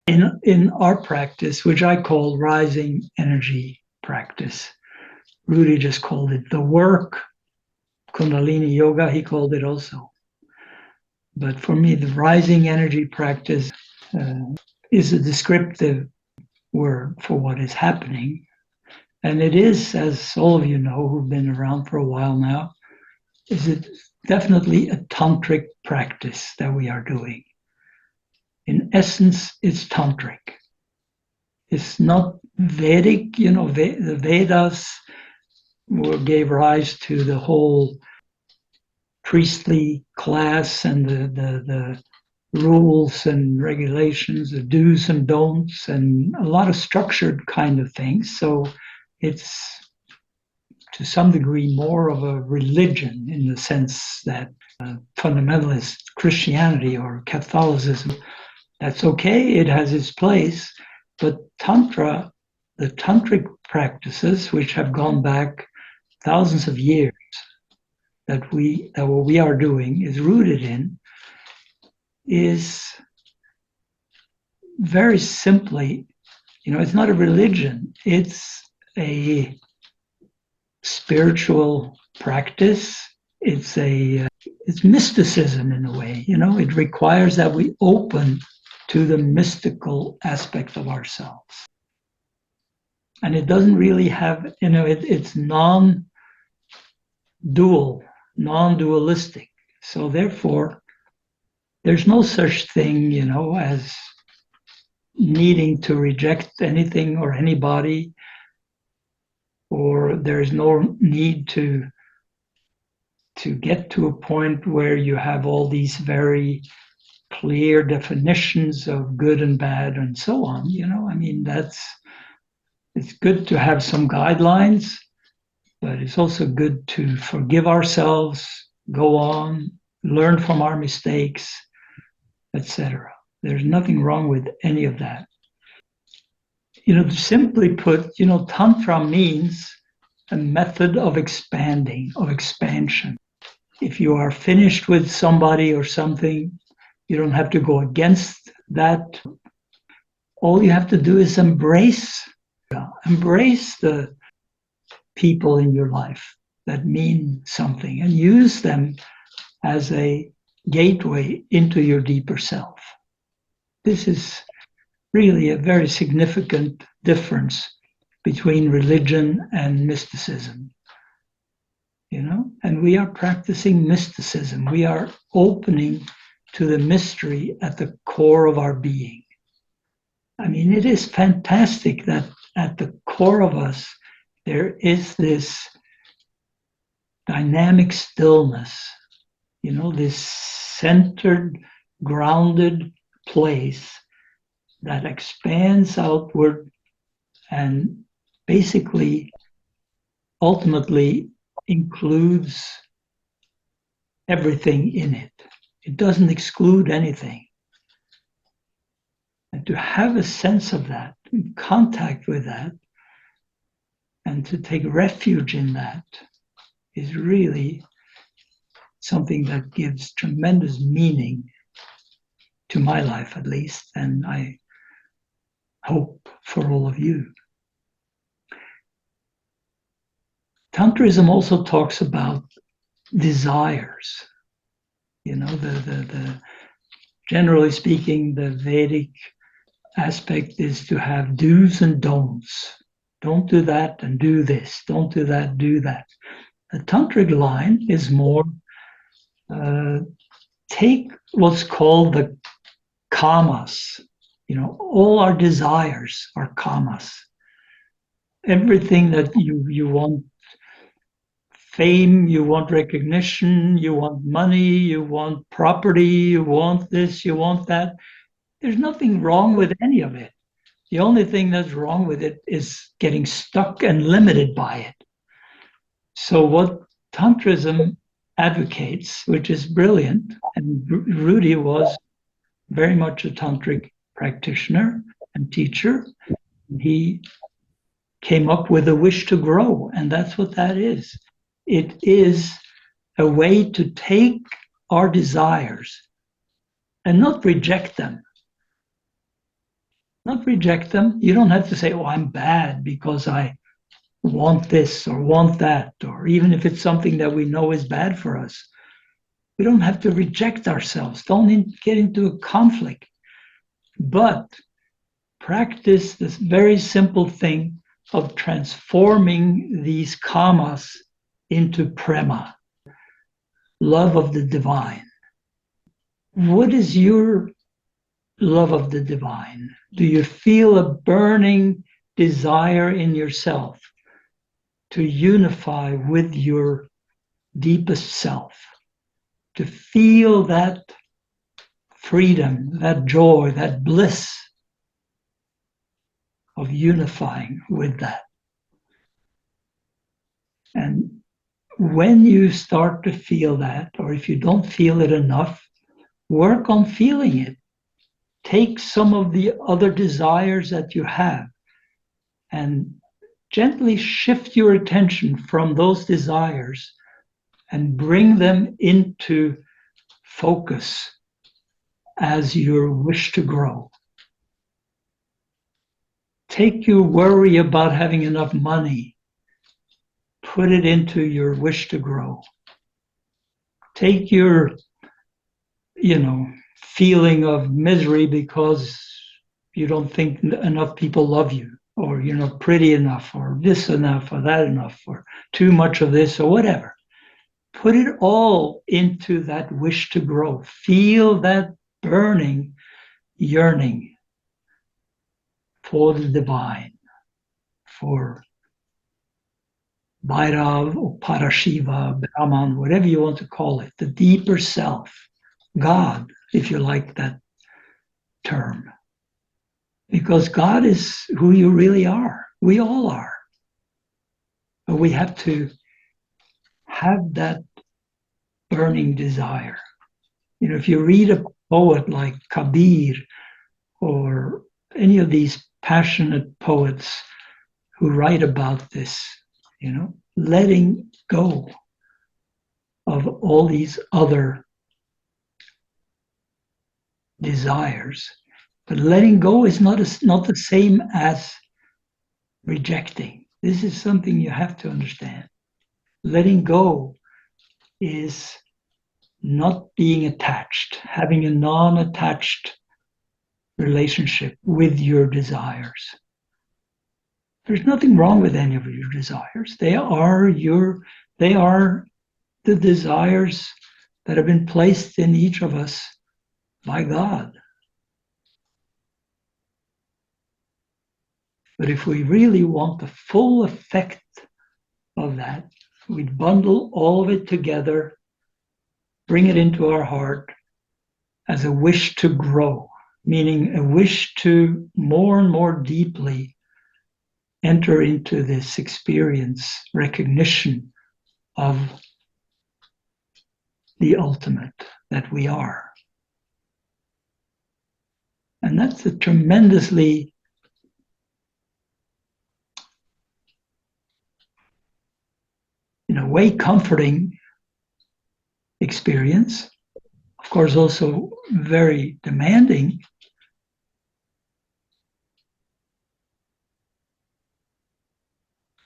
In our practice, which I call rising energy practice, Rudy just called it the work. Kundalini yoga, he called it also. But for me, the rising energy practice is a descriptive word for what is happening. And it is, as all of you know who've been around for a while now, is it definitely a tantric practice that we are doing. In essence, it's tantric. It's not Vedic, the Vedas gave rise to the whole priestly class and the rules and regulations, the do's and don'ts, and a lot of structured kind of things. So it's to some degree more of a religion in the sense that fundamentalist Christianity or Catholicism, that's okay, it has its place. But Tantra, the tantric practices, which have gone back thousands of years, that what we are doing is rooted in, is very simply, it's not a religion, it's a spiritual practice. It's mysticism in a way. It requires that we open to the mystical aspect of ourselves. And it doesn't really have, it's non-dualistic. So therefore, there's no such thing, as needing to reject anything or anybody, or there's no need to get to a point where you have all these very clear definitions of good and bad and so on. It's good to have some guidelines, but it's also good to forgive ourselves, go on, learn from our mistakes, etc. There's nothing wrong with any of that. Simply put, Tantra means a method of expansion. If you are finished with somebody or something, you don't have to go against that. All you have to do is embrace the people in your life that mean something and use them as a gateway into your deeper self. This is really a very significant difference between religion and mysticism. And we are practicing mysticism. We are opening to the mystery at the core of our being. It is fantastic that at the core of us, there is this dynamic stillness, this centered, grounded place that expands outward and basically, ultimately, includes everything in it. It doesn't exclude anything. And to have a sense of that, in contact with that, and to take refuge in that is really something that gives tremendous meaning to my life, at least, and I hope for all of you. Tantrism also talks about desires. Generally speaking, the Vedic aspect is to have do's and don'ts. Don't do that and do this. Don't do that, do that. The tantric line is more take what's called the kamas. All our desires are kamas. Everything that you want, fame, you want recognition, you want money, you want property, you want this, you want that. There's nothing wrong with any of it. The only thing that's wrong with it is getting stuck and limited by it. So what Tantrism advocates, which is brilliant, and Rudy was very much a tantric practitioner and teacher. He came up with a wish to grow, and that's what that is. It is a way to take our desires and not reject them, Not reject them. You don't have to say, oh, I'm bad because I want this or want that, or even if it's something that we know is bad for us. We don't have to reject ourselves. Don't get into a conflict, but practice this very simple thing of transforming these kamas into prema, love of the divine. What is your love of the divine? Do you feel a burning desire in yourself to unify with your deepest self, to feel that freedom, that joy, that bliss of unifying with that? And when you start to feel that, or if you don't feel it enough, work on feeling it. Take some of the other desires that you have and gently shift your attention from those desires and bring them into focus as your wish to grow. Take your worry about having enough money, put it into your wish to grow. Take your, feeling of misery because you don't think enough people love you, or you're not pretty enough, or this enough, or that enough, or too much of this, or whatever. Put it all into that wish to grow. Feel that burning yearning for the divine, for Bhairav or Parashiva, Brahman, whatever you want to call it, the deeper self, God, if you like that term. Because God is who you really are. We all are. But we have to have that burning desire. If you read a poet like Kabir or any of these passionate poets who write about this, letting go of all these other desires. But letting go is not the same as rejecting. This is something you have to understand. Letting go is not being attached, having a non-attached relationship with your desires. There's nothing wrong with any of your desires. They are the desires that have been placed in each of us by God. But if we really want the full effect of that, we'd bundle all of it together, bring it into our heart as a wish to grow, meaning a wish to more and more deeply enter into this experience, recognition of the ultimate that we are. And that's a tremendously way comforting experience. Of course, also very demanding.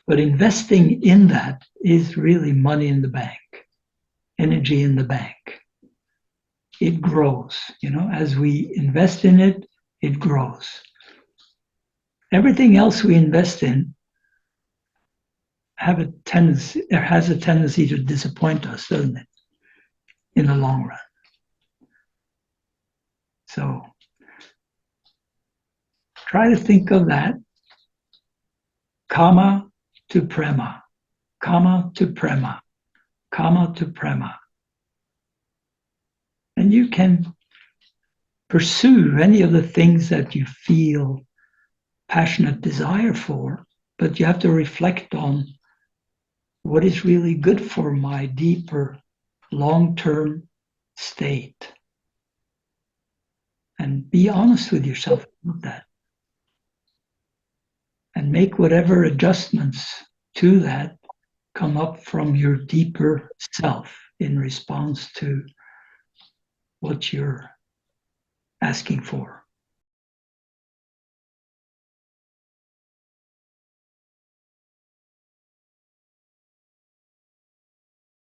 But investing in that is really money in the bank, energy in the bank. It grows, as we invest in it, it grows. Everything else we invest in has a tendency to disappoint us, doesn't it? In the long run. So try to think of that. Kama to prema, kama to prema, kama to prema. And you can pursue any of the things that you feel passionate desire for, but you have to reflect on what is really good for my deeper long-term state. And be honest with yourself about that. And make whatever adjustments to that come up from your deeper self in response to what you're asking for.